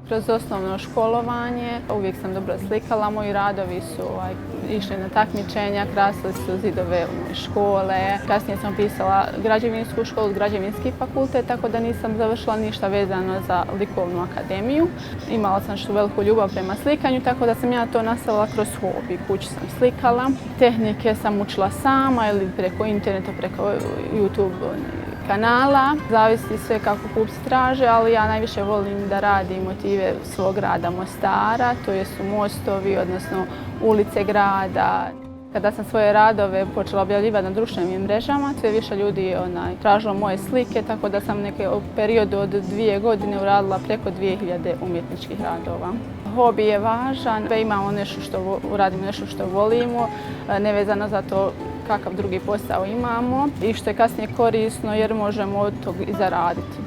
Kroz osnovno školovanje uvijek sam dobro slikala, moji radovi su išli na takmičenja, krasili su zidove moje škole. Kasnije sam pisala građevinsku školu, građevinski fakultet, tako da nisam završila ništa vezano za likovnu akademiju. Imala sam što veliku ljubav prema slikanju, tako da sam ja to nastavila kroz hobi. Kući sam slikala, tehnike sam učila sama ili preko interneta, preko YouTube kanala. Zavisi sve kako kupci traže, ali ja najviše volim da radim motive svog grada Mostara, to su mostovi, odnosno ulice grada. Kada sam svoje radove počela objavljivati na društvenim mrežama, sve više ljudi tražilo moje slike, tako da sam u periodu od 2 godine uradila preko 2000 umjetničkih radova. Hobi je važan, uradimo nešto što volimo, nevezano za to kakav drugi posao imamo i što je kasnije korisno jer možemo od toga i zaraditi.